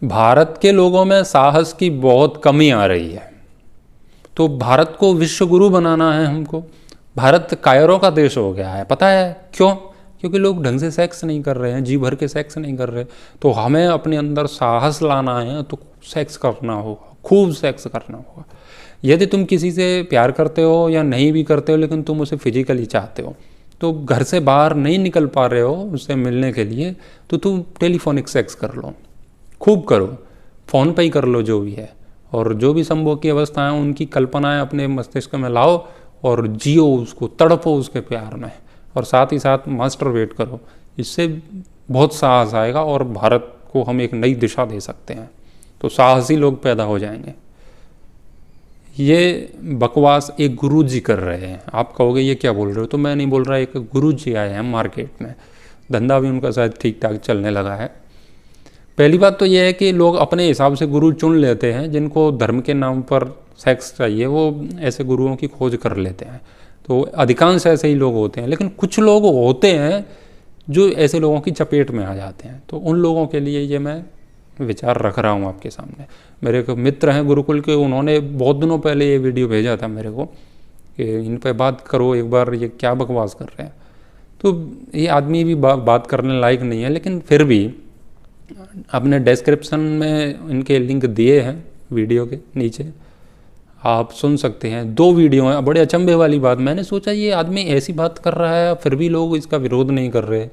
भारत के लोगों में साहस की बहुत कमी आ रही है। तो भारत को विश्व गुरु बनाना है हमको। भारत कायरों का देश हो गया है, पता है क्यों? क्योंकि लोग ढंग से सेक्स नहीं कर रहे हैं, जी भर के सेक्स नहीं कर रहे। तो हमें अपने अंदर साहस लाना है तो सेक्स करना होगा, खूब सेक्स करना होगा। यदि तुम किसी से प्यार करते हो या नहीं भी करते हो, लेकिन तुम उसे फिजिकली चाहते हो, तो घर से बाहर नहीं निकल पा रहे हो उससे मिलने के लिए, तो तुम टेलीफोनिक सेक्स कर लो, खूब करो, फ़ोन पे ही कर लो जो भी है। और जो भी संभोग की अवस्थाएं, उनकी कल्पनाएं अपने मस्तिष्क में लाओ और जियो उसको, तड़पो उसके प्यार में, और साथ ही साथ मास्टरबेट करो। इससे बहुत साहस आएगा और भारत को हम एक नई दिशा दे सकते हैं। तो साहसी लोग पैदा हो जाएंगे। ये बकवास एक गुरु जी कर रहे हैं। आप कहोगे ये क्या बोल रहे हो? तो मैं नहीं बोल रहा, एक गुरु जी आए हैं मार्केट में, धंधा भी उनका शायद ठीक ठाक चलने लगा है। पहली बात तो ये है कि लोग अपने हिसाब से गुरु चुन लेते हैं। जिनको धर्म के नाम पर सेक्स चाहिए वो ऐसे गुरुओं की खोज कर लेते हैं। तो अधिकांश ऐसे ही लोग होते हैं, लेकिन कुछ लोग होते हैं जो ऐसे लोगों की चपेट में आ जाते हैं। तो उन लोगों के लिए ये मैं विचार रख रहा हूँ आपके सामने। मेरे एक मित्र हैं गुरुकुल के, उन्होंने बहुत दिनों पहले ये वीडियो भेजा था मेरे को कि इन पे बात करो एक बार, ये क्या बकवास कर रहे हैं। तो ये आदमी भी बात करने लायक नहीं है, लेकिन फिर भी अपने डिस्क्रिप्शन में इनके लिंक दिए हैं वीडियो के नीचे, आप सुन सकते हैं। 2 वीडियो हैं। बड़े अचंभे वाली बात, मैंने सोचा ये आदमी ऐसी बात कर रहा है फिर भी लोग इसका विरोध नहीं कर रहे,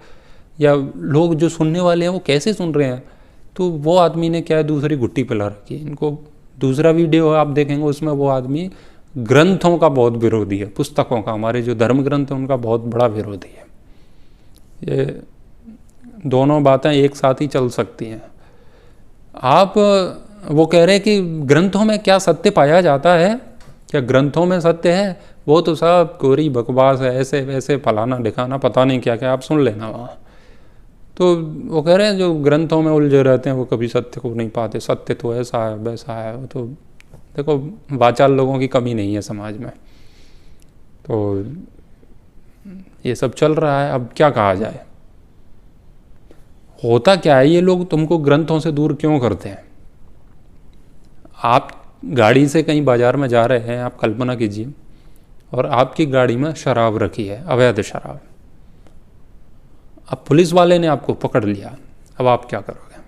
या लोग जो सुनने वाले हैं वो कैसे सुन रहे हैं। तो वो आदमी ने क्या है, दूसरी घुट्टी पिला रखी है इनको। दूसरा वीडियो आप देखेंगे उसमें वो आदमी ग्रंथों का बहुत विरोधी है, पुस्तकों का, हमारे जो धर्म ग्रंथ हैं उनका बहुत बड़ा विरोधी है। ये दोनों बातें एक साथ ही चल सकती हैं। आप वो कह रहे हैं कि ग्रंथों में क्या सत्य पाया जाता है? क्या ग्रंथों में सत्य है? वो तो सब कोरी बकवास है, ऐसे वैसे फलाना ढिकाना पता नहीं क्या क्या, आप सुन लेना वहाँ। तो वो कह रहे हैं जो ग्रंथों में उलझे रहते हैं वो कभी सत्य को नहीं पाते, सत्य तो ऐसा है वैसा है। वो तो देखो, वाचाल लोगों की कमी नहीं है समाज में। तो ये सब चल रहा है। अब क्या कहा जाए, होता क्या है, ये लोग तुमको ग्रंथों से दूर क्यों करते हैं? आप गाड़ी से कहीं बाजार में जा रहे हैं, आप कल्पना कीजिए, और आपकी गाड़ी में शराब रखी है, अवैध शराब। अब पुलिस वाले ने आपको पकड़ लिया, अब आप क्या करोगे?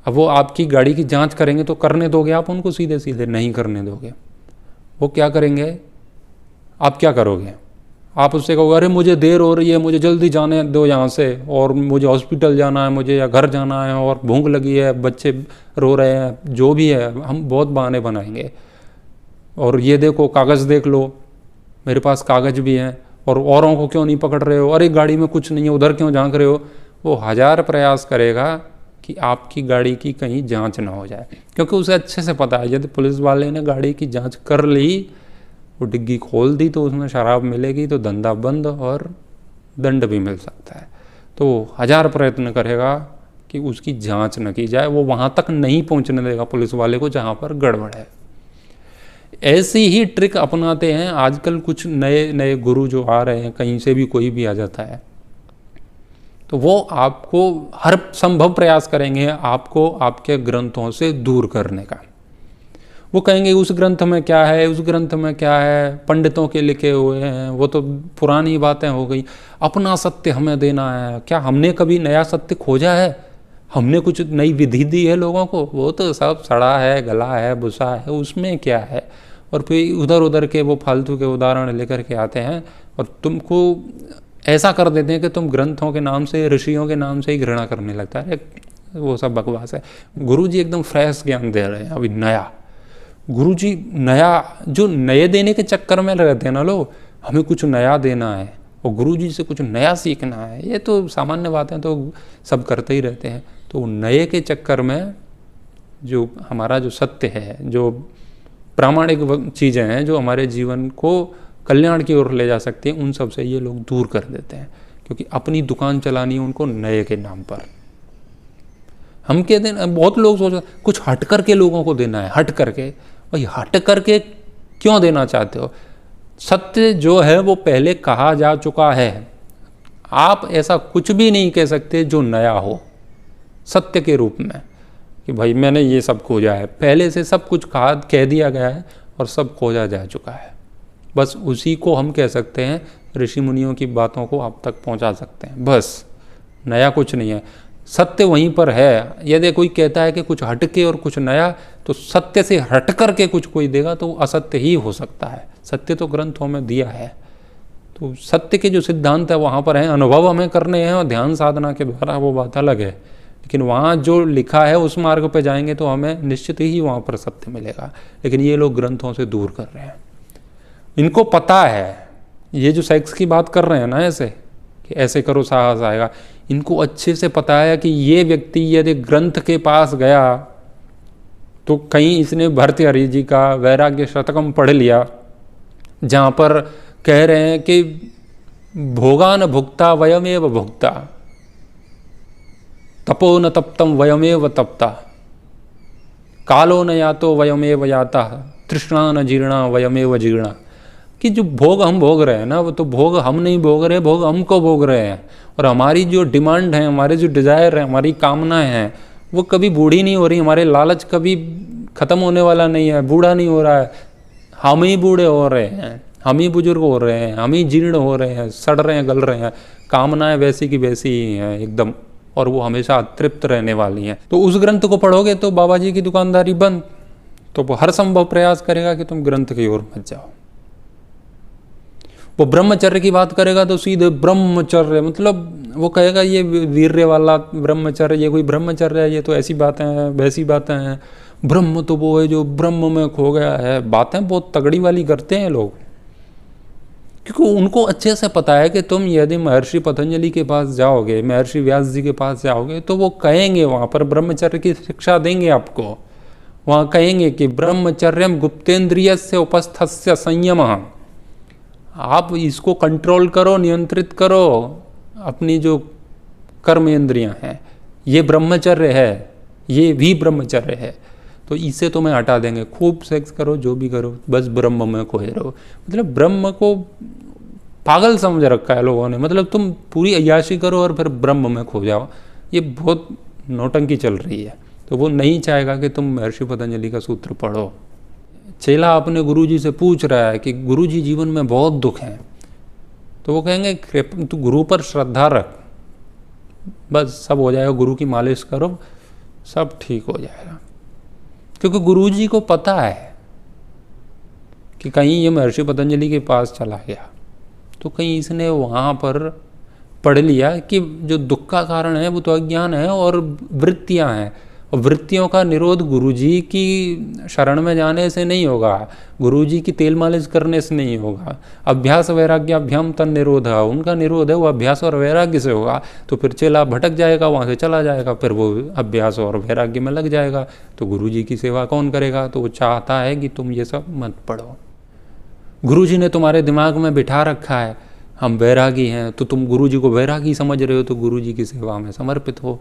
अब वो आपकी गाड़ी की जांच करेंगे तो करने दोगे आप उनको? सीधे सीधे नहीं करने दोगे। वो क्या करेंगे, आप क्या करोगे? आप उससे कहोगे अरे मुझे देर हो रही है, मुझे जल्दी जाने दो यहाँ से, और मुझे हॉस्पिटल जाना है, मुझे या घर जाना है, और भूख लगी है, बच्चे रो रहे हैं, जो भी है, हम बहुत बहाने बनाएंगे। और ये देखो कागज़ देख लो, मेरे पास कागज़ भी हैं, और औरों को क्यों नहीं पकड़ रहे हो? अरे गाड़ी में कुछ नहीं है, उधर क्यों झांक रहे हो? वो 1000 प्रयास करेगा कि आपकी गाड़ी की कहीं जांच ना हो जाए, क्योंकि उसे अच्छे से पता है यदि पुलिस वाले ने गाड़ी की जांच कर ली, वो डिग्गी खोल दी, तो उसमें शराब मिलेगी तो धंधा बंद और दंड भी मिल सकता है। तो 1000 प्रयत्न करेगा कि उसकी जांच न की जाए, वो वहाँ तक नहीं पहुँचने देगा पुलिस वाले को जहाँ पर गड़बड़ है। ऐसी ही ट्रिक अपनाते हैं आजकल कुछ नए नए गुरु जो आ रहे हैं, कहीं से भी कोई भी आ जाता है, तो वो आपको हर संभव प्रयास करेंगे आपको आपके ग्रंथों से दूर करने का। वो कहेंगे उस ग्रंथ में क्या है, उस ग्रंथ में क्या है, पंडितों के लिखे हुए हैं, वो तो पुरानी बातें हो गई, अपना सत्य हमें देना है। क्या हमने कभी नया सत्य खोजा है? हमने कुछ नई विधि दी है लोगों को? वो तो सब सड़ा है, गला है, बुसा है, उसमें क्या है? और फिर उधर उधर के वो फालतू के उदाहरण लेकर के आते हैं और तुमको ऐसा कर देते हैं कि तुम ग्रंथों के नाम से, ऋषियों के नाम से ही घृणा करने लगता है। वो सब बकवास है। गुरुजी एकदम फ्रेश ज्ञान दे रहे हैं, अभी नया। गुरुजी नया, जो नए देने के चक्कर में रहते हैं ना लोग, हमें कुछ नया देना है और गुरुजी से कुछ नया सीखना है, ये तो सामान्य बातें तो सब करते ही रहते हैं। तो नए के चक्कर में जो हमारा जो सत्य है, जो प्रामाणिक चीज़ें हैं, जो हमारे जीवन को कल्याण की ओर ले जा सकती हैं, उन सब से ये लोग दूर कर देते हैं, क्योंकि अपनी दुकान चलानी है उनको नए के नाम पर। हम कहते हैं, बहुत लोग सोचते हैं कुछ हट करके लोगों को देना है, हट करके। भाई हट करके क्यों देना चाहते हो? सत्य जो है वो पहले कहा जा चुका है। आप ऐसा कुछ भी नहीं कह सकते जो नया हो सत्य के रूप में। कि भाई मैंने ये सब खोजा है, पहले से सब कुछ कह दिया गया है और सब खोजा जा चुका है। बस उसी को हम कह सकते हैं, ऋषि मुनियों की बातों को आप तक पहुंचा सकते हैं, बस नया कुछ नहीं है। सत्य वहीं पर है। यदि कोई कहता है कि कुछ हटके और कुछ नया, तो सत्य से हट कर के कुछ कोई देगा तो असत्य ही हो सकता है। सत्य तो ग्रंथों में दिया है, तो सत्य के जो सिद्धांत है वहाँ पर हैं, अनुभव हमें करने हैं और ध्यान साधना के द्वारा, वो बात अलग है। लेकिन वहाँ जो लिखा है उस मार्ग पे जाएंगे तो हमें निश्चित ही वहाँ पर सत्य मिलेगा। लेकिन ये लोग ग्रंथों से दूर कर रहे हैं। इनको पता है, ये जो सेक्स की बात कर रहे हैं ना ऐसे कि ऐसे करो साहस आएगा, इनको अच्छे से पता है कि ये व्यक्ति यदि ग्रंथ के पास गया तो कहीं इसने भर्तृहरि जी का वैराग्य शतकम पढ़ लिया, जहाँ पर कह रहे हैं कि भोगा न भुक्ता वयमेव भुक्ता, तपो न तप्तम वयमेव तप्ता, कालो न यातो वयमेव याता, तृष्णा न जीर्णा वयमेव जीर्णा। कि जो भोग हम भोग रहे हैं ना, वो तो भोग हम नहीं भोग रहे, भोग हमको भोग रहे हैं। और हमारी जो डिमांड है, हमारे जो डिज़ायर है, हमारी कामनाएं हैं, वो कभी बूढ़ी नहीं हो रही। हमारे लालच कभी ख़त्म होने वाला नहीं है, बूढ़ा नहीं हो रहा है। हम ही बूढ़े हो रहे हैं, हम ही बुजुर्ग हो रहे हैं, हम ही जीर्ण हो रहे हैं, सड़ रहे हैं, गल रहे हैं। कामनाएं वैसी की वैसी ही हैं एकदम, और वो हमेशा तृप्त रहने वाली हैं। तो उस ग्रंथ को पढ़ोगे तो बाबा जी की दुकानदारी बंद, तो वो हर संभव प्रयास करेगा कि तुम ग्रंथ की ओर मत जाओ। वो ब्रह्मचर्य की बात करेगा तो सीधे ब्रह्मचर्य, मतलब वो कहेगा ये वीर्य वाला ब्रह्मचर्य, ये कोई ब्रह्मचर्य है, ये तो ऐसी बातें हैं, वैसी बातें हैं। ब्रह्म तो वो है जो ब्रह्म में खो गया है। बातें बहुत तगड़ी वाली करते हैं लोग, क्योंकि उनको अच्छे से पता है कि तुम यदि महर्षि पतंजलि के पास जाओगे, महर्षि व्यास जी के पास जाओगे, तो वो कहेंगे, वहाँ पर ब्रह्मचर्य की शिक्षा देंगे आपको। वहाँ कहेंगे कि ब्रह्मचर्यम गुप्तेन्द्रियस्य उपस्थस्य संयमः, आप इसको कंट्रोल करो, नियंत्रित करो अपनी जो कर्म इंद्रियां हैं, ये ब्रह्मचर्य है, ये भी ब्रह्मचर्य है। तो इसे तो मैं हटा देंगे, खूब सेक्स करो, जो भी करो, बस ब्रह्म में खोए रहो। मतलब ब्रह्म को पागल समझ रखा है लोगों ने। मतलब तुम पूरी अय्याशी करो और फिर ब्रह्म में खो जाओ, ये बहुत नौटंकी चल रही है। तो वो नहीं चाहेगा कि तुम महर्षि पतंजलि का सूत्र पढ़ो। चेला अपने गुरुजी से पूछ रहा है कि गुरुजी जीवन में बहुत दुख है, तो वो कहेंगे तू गुरु पर श्रद्धा रख, बस सब हो जाएगा, गुरु की मालिश करो, सब ठीक हो जाएगा। क्योंकि गुरुजी को पता है कि कहीं ये महर्षि पतंजलि के पास चला गया तो कहीं इसने वहाँ पर पढ़ लिया कि जो दुख का कारण है वो तो अज्ञान है और वृत्तियाँ हैं, और वृत्तियों का निरोध गुरुजी की शरण में जाने से नहीं होगा, गुरुजी की तेल मालिश करने से नहीं होगा। अभ्यास वैराग्याभ्याम तन निरोध है, उनका निरोध है वो अभ्यास और वैराग्य से होगा। तो फिर चेला भटक जाएगा, वहाँ से चला जाएगा, फिर वो अभ्यास और वैराग्य में लग जाएगा। तो गुरुजी की सेवा कौन करेगा? तो वो चाहता है कि तुम ये सब मत पढ़ो। गुरुजी ने तुम्हारे दिमाग में बिठा रखा है हम वैरागी हैं, तो तुम गुरुजी को वैरागी समझ रहे हो, तो गुरुजी की सेवा में समर्पित हो।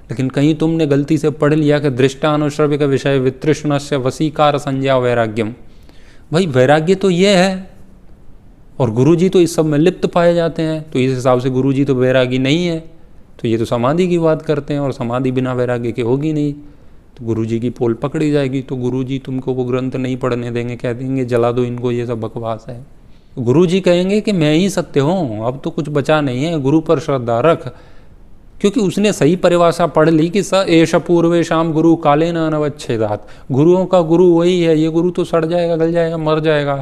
लेकिन कहीं तुमने गलती से पढ़ लिया कि दृष्टानुश्रव्य का विषय वितृष्णस्य वसीकार संज्ञा वैराग्यम, भाई वैराग्य तो ये है और गुरुजी तो इस सब में लिप्त पाए जाते हैं, तो इस हिसाब से गुरुजी तो वैरागी नहीं है। तो ये तो समाधि की बात करते हैं और समाधि बिना वैराग्य के होगी नहीं। तो गुरुजी की पोल पकड़ी जाएगी, तो गुरुजी तुमको वो ग्रंथ नहीं पढ़ने देंगे, कह देंगे जला दो इनको, ये सब बकवास है। गुरुजी कहेंगे कि मैं ही सत्य हूँ, अब तो कुछ बचा नहीं है, गुरु पर श्रद्धा रख। क्योंकि उसने सही परिभाषा पढ़ ली कि स एष पूर्वेशाम गुरु कालेन अनवच्छेदात्, गुरुओं का गुरु वही है, ये गुरु तो सड़ जाएगा, गल जाएगा, मर जाएगा।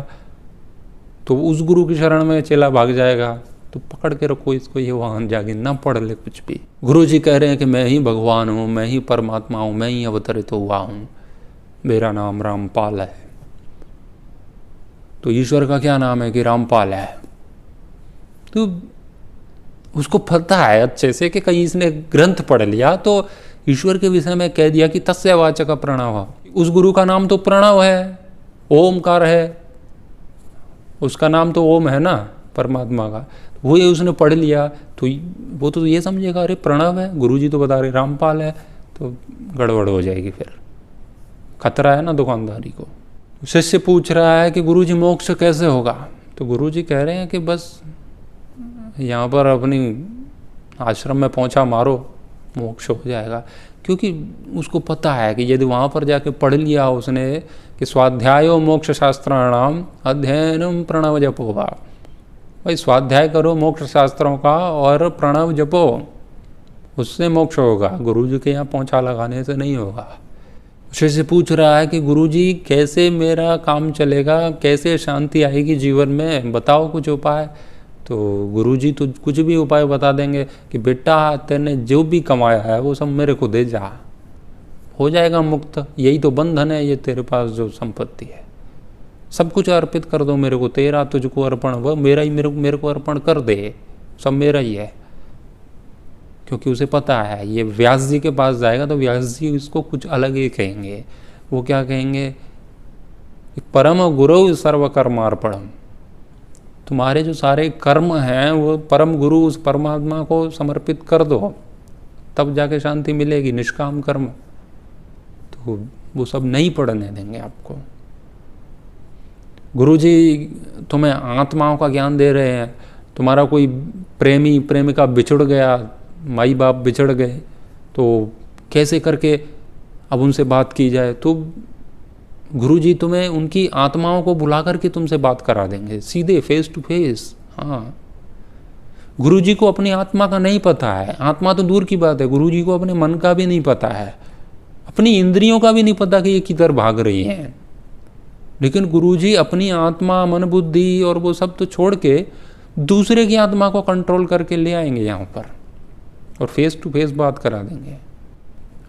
तो उस गुरु की शरण में चेला भाग जाएगा। तो पकड़ के रखो इसको, ये वहाँ जाके ना पढ़ ले कुछ भी। गुरु जी कह रहे हैं कि मैं ही भगवान हूँ, मैं ही परमात्मा हूँ, मैं ही अवतरित हुआ हूँ, मेरा नाम रामपाल है। तो ईश्वर का क्या नाम है कि रामपाल है। तो उसको पता है अच्छे से कि कहीं इसने ग्रंथ पढ़ लिया तो ईश्वर के विषय में कह दिया कि तस्य वाचक प्रणव, उस गुरु का नाम तो प्रणव है, ओमकार है, उसका नाम तो ओम है ना परमात्मा का, वो ये उसने पढ़ लिया। तो वो तो ये समझेगा अरे प्रणव है, गुरुजी तो बता रहे रामपाल है, तो गड़बड़ हो जाएगी, फिर खतरा है ना दुकानदारी को। शिष्य पूछ रहा है कि गुरुजी मोक्ष कैसे होगा। तो गुरुजी कह रहे हैं कि बस यहाँ पर अपनी आश्रम में पहुँचा मारो, मोक्ष हो जाएगा। क्योंकि उसको पता है कि यदि वहाँ पर जाके पढ़ लिया उसने कि स्वाध्यायो मोक्ष शास्त्राणाम अध्ययनम प्रणव जपो वा, भाई स्वाध्याय करो मोक्ष शास्त्रों का और प्रणव जपो, उससे मोक्ष होगा, गुरुजी के यहाँ पहुँचा लगाने से नहीं होगा। शिष्य पूछ रहा है कि गुरुजी कैसे मेरा काम चलेगा, कैसे शांति आएगी जीवन में, बताओ कुछ उपाय। तो गुरुजी तो कुछ भी उपाय बता देंगे कि बेटा तेने जो भी कमाया है वो सब मेरे को दे जा, हो जाएगा मुक्त, यही तो बंधन है, ये तेरे पास जो संपत्ति है सब कुछ अर्पित कर दो मेरे को, तेरा तुझको अर्पण, वह मेरा ही मेरे को अर्पण कर दे, सब मेरा ही है। क्योंकि उसे पता है ये व्यास जी के पास जाएगा तो व्यास जी इसको कुछ अलग ही कहेंगे। वो क्या कहेंगे, परम गुरु सर्वकर्मार्पणम, तुम्हारे जो सारे कर्म हैं वो परम गुरु उस परमात्मा को समर्पित कर दो, तब जाके शांति मिलेगी, निष्काम कर्म। तो वो सब नहीं पढ़ने देंगे आपको। गुरुजी तुम्हें आत्माओं का ज्ञान दे रहे हैं, तुम्हारा कोई प्रेमी प्रेमिका बिछुड़ गया, माई बाप बिछड़ गए, तो कैसे करके अब उनसे बात की जाए, तो गुरुजी तुम्हें उनकी आत्माओं को बुला करके तुमसे बात करा देंगे सीधे फेस टू फेस। हाँ, गुरुजी को अपनी आत्मा का नहीं पता है, आत्मा तो दूर की बात है, गुरुजी को अपने मन का भी नहीं पता है, अपनी इंद्रियों का भी नहीं पता कि ये किधर भाग रही हैं। लेकिन गुरुजी अपनी आत्मा, मन, बुद्धि और वो सब तो छोड़ के दूसरे की आत्मा को कंट्रोल करके ले आएंगे यहाँ पर और फेस टू फेस बात करा देंगे।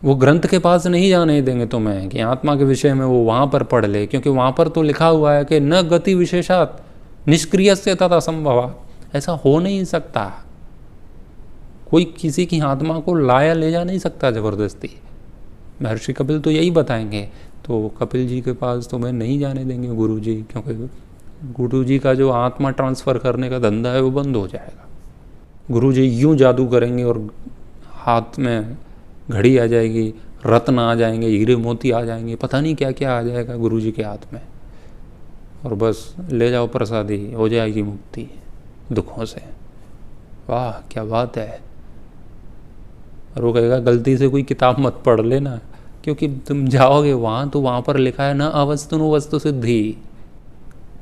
वो ग्रंथ के पास नहीं जाने देंगे तुम्हें कि आत्मा के विषय में वो वहाँ पर पढ़ ले, क्योंकि वहाँ पर तो लिखा हुआ है कि न गति विशेषात निष्क्रियस्य तथा संभवा, ऐसा हो नहीं सकता, कोई किसी की आत्मा को लाया ले जा नहीं सकता जबरदस्ती। महर्षि कपिल तो यही बताएंगे, तो कपिल जी के पास तुम्हें नहीं जाने देंगे गुरुजी, क्योंकि गुरुजी का जो आत्मा ट्रांसफ़र करने का धंधा है वो बंद हो जाएगा। गुरुजी यूं जादू करेंगे और हाथ में घड़ी आ जाएगी, रत्न आ जाएंगे, हीरे मोती आ जाएंगे, पता नहीं क्या क्या आ जाएगा गुरुजी के हाथ में, और बस ले जाओ प्रसादी, हो जाएगी मुक्ति दुखों से। वाह क्या बात है। और वो कहेगा गलती से कोई किताब मत पढ़ लेना, क्योंकि तुम जाओगे वहाँ तो वहाँ पर लिखा है न अवस्तुनु वस्तु सिद्धि,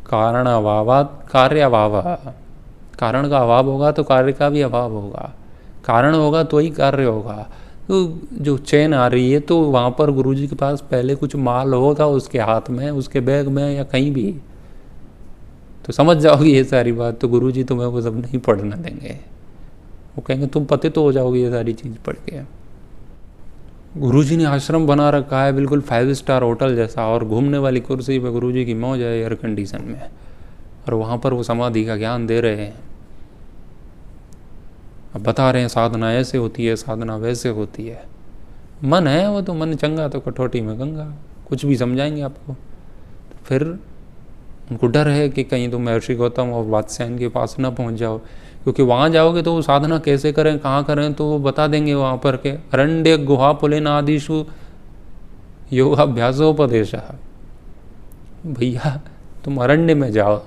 कारण अभावात कार्य अभाव, कारण का अभाव होगा तो कार्य का भी अभाव होगा, कारण होगा तो ही कार्य होगा। तो जो चेन आ रही है तो वहाँ पर गुरुजी के पास पहले कुछ माल होगा उसके हाथ में, उसके बैग में या कहीं भी, तो समझ जाओगे ये सारी बात। तो गुरुजी तुम्हें वो सब नहीं पढ़ने देंगे, वो कहेंगे तुम पतित हो जाओगे ये सारी चीज़ पढ़ के। गुरुजी ने आश्रम बना रखा है बिल्कुल 5 स्टार होटल जैसा, और घूमने वाली कुर्सी पे गुरुजी की मौज है एयर कंडीशन में, और वहाँ पर वो समाधि का ज्ञान दे रहे हैं। अब बता रहे हैं साधना ऐसे होती है, साधना वैसे होती है। मन है वो तो, मन चंगा तो कटौती में गंगा, कुछ भी समझाएंगे आपको। फिर उनको डर है कि कहीं तुम महर्षि गौतम और वात्स्यायन के पास ना पहुंच जाओ, क्योंकि वहाँ जाओगे तो वो साधना कैसे करें, कहाँ करें, तो वो बता देंगे वहाँ पर के अरण्य गुहा पुलिन आदिशु योगाभ्यासोपदेश। भैया तुम अरण्य में जाओ।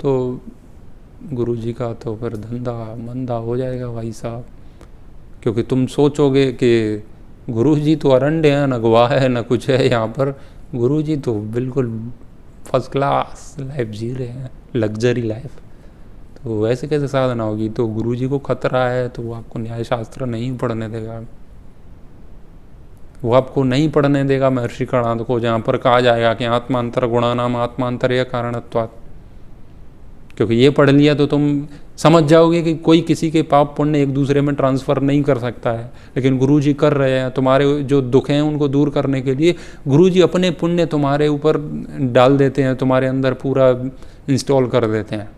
तो गुरुजी का तो फिर धंधा मंदा हो जाएगा भाई साहब, क्योंकि तुम सोचोगे कि गुरुजी तो अरण्य है, न गुहा है, न कुछ है यहाँ पर, गुरुजी तो बिल्कुल फर्स्ट क्लास लाइफ जी रहे हैं, लग्जरी लाइफ। तो वैसे कैसे साधना होगी। तो गुरुजी को खतरा है, तो वो आपको न्याय शास्त्र नहीं पढ़ने देगा, वो आपको नहीं पढ़ने देगा महर्षि कणाद को, जहाँ पर कहा जाएगा कि आत्मांतर गुणानाम आत्मांतर्य कारणत्वात्। क्योंकि ये पढ़ लिया तो तुम समझ जाओगे कि कोई किसी के पाप पुण्य एक दूसरे में ट्रांसफ़र नहीं कर सकता है, लेकिन गुरुजी कर रहे हैं। तुम्हारे जो दुख हैं उनको दूर करने के लिए गुरुजी अपने पुण्य तुम्हारे ऊपर डाल देते हैं, तुम्हारे अंदर पूरा इंस्टॉल कर देते हैं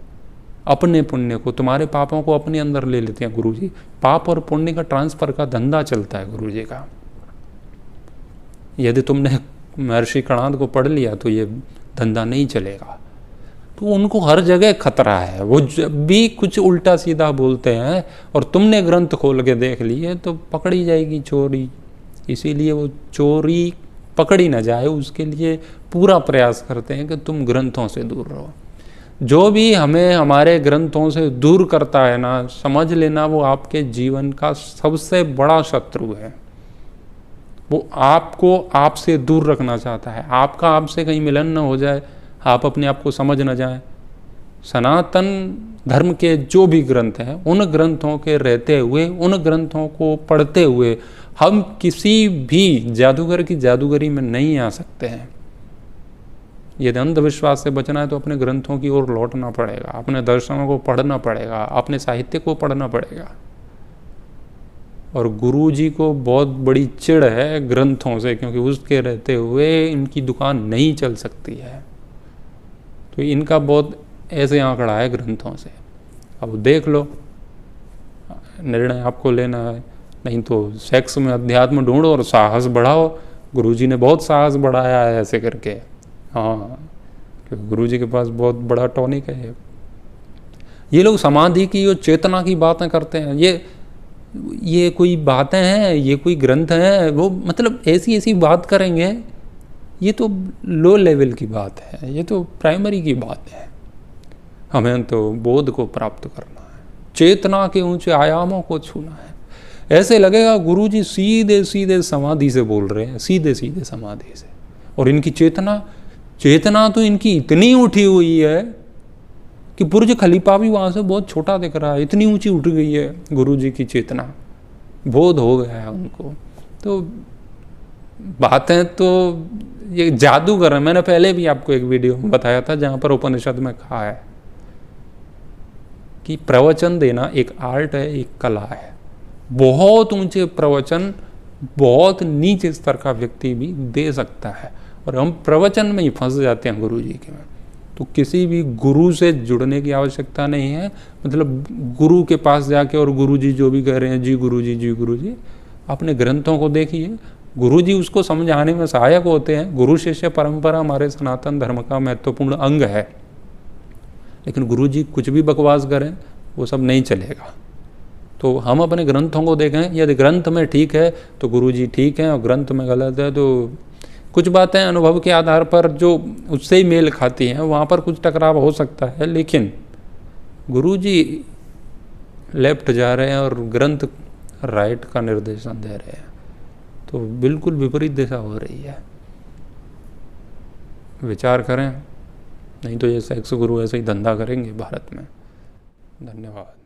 अपने पुण्य को, तुम्हारे पापों को अपने अंदर ले लेते हैं गुरुजी। पाप और पुण्य का ट्रांसफ़र का धंधा चलता है गुरुजी का। यदि तुमने महर्षि कणाद को पढ़ लिया तो ये धंधा नहीं चलेगा। तो उनको हर जगह खतरा है, वो जब भी कुछ उल्टा सीधा बोलते हैं और तुमने ग्रंथ खोल के देख लिए तो पकड़ी जाएगी चोरी। इसीलिए वो चोरी पकड़ी ना जाए उसके लिए पूरा प्रयास करते हैं कि तुम ग्रंथों से दूर रहो। जो भी हमें हमारे ग्रंथों से दूर करता है ना, समझ लेना वो आपके जीवन का सबसे बड़ा शत्रु है। वो आपको आपसे दूर रखना चाहता है, आपका आपसे कहीं मिलन न हो जाए, आप अपने आप को समझ न जाए। सनातन धर्म के जो भी ग्रंथ हैं, उन ग्रंथों के रहते हुए, उन ग्रंथों को पढ़ते हुए हम किसी भी जादूगर की जादूगरी में नहीं आ सकते हैं। यदि अंधविश्वास से बचना है तो अपने ग्रंथों की ओर लौटना पड़ेगा, अपने दर्शनों को पढ़ना पड़ेगा, अपने साहित्य को पढ़ना पड़ेगा। और गुरु जी को बहुत बड़ी चिढ़ है ग्रंथों से, क्योंकि उसके रहते हुए इनकी दुकान नहीं चल सकती है। तो इनका बहुत ऐसे आंकड़ा है ग्रंथों से। अब देख लो, निर्णय आपको लेना है। नहीं तो सेक्स में अध्यात्म ढूंढो और साहस बढ़ाओ। गुरुजी ने बहुत साहस बढ़ाया है ऐसे करके। हाँ, क्योंकि गुरुजी के पास बहुत बड़ा टॉनिक है। ये लोग समाधि की और चेतना की बातें करते हैं, ये कोई बातें हैं, ये कोई ग्रंथ हैं? वो मतलब ऐसी ऐसी बात करेंगे, ये तो लो लेवल की बात है, ये तो प्राइमरी की बात है। हमें तो बोध को प्राप्त करना है, चेतना के ऊंचे आयामों को छूना है। ऐसे लगेगा गुरुजी सीधे सीधे समाधि से बोल रहे हैं, सीधे सीधे समाधि से। और इनकी चेतना तो इनकी इतनी उठी हुई है कि बुर्ज खलीफा भी वहाँ से बहुत छोटा दिख रहा है, इतनी ऊंची उठ गई है गुरुजी की चेतना, बोध हो गया है उनको। तो बातें तो ये जादूगर है। मैंने पहले भी आपको एक वीडियो में बताया था जहाँ पर उपनिषद में कहा है कि प्रवचन देना एक आर्ट है, एक कला है। बहुत ऊंचे प्रवचन बहुत नीचे स्तर का व्यक्ति भी दे सकता है, और हम प्रवचन में ही फंस जाते हैं गुरु जी के में। तो किसी भी गुरु से जुड़ने की आवश्यकता नहीं है। मतलब गुरु के पास जाके और गुरु जी जो भी कह रहे हैं, जी गुरु जी, जी गुरु जी, अपने ग्रंथों को देखिए। गुरु जी उसको समझाने में सहायक होते हैं। गुरु शिष्य परंपरा हमारे सनातन धर्म का महत्वपूर्ण अंग है, लेकिन गुरु जी कुछ भी बकवास करें वो सब नहीं चलेगा। तो हम अपने ग्रंथों को देखें, यदि ग्रंथ में ठीक है तो गुरु जी ठीक है, और ग्रंथ में गलत है तो कुछ बातें अनुभव के आधार पर जो उससे ही मेल खाती हैं वहाँ पर कुछ टकराव हो सकता है, लेकिन गुरु जी लेफ्ट जा रहे हैं और ग्रंथ राइट का निर्देशन दे रहे हैं, तो बिल्कुल विपरीत दिशा हो रही है। विचार करें, नहीं तो ये सेक्स गुरु ऐसे ही धंधा करेंगे भारत में। धन्यवाद।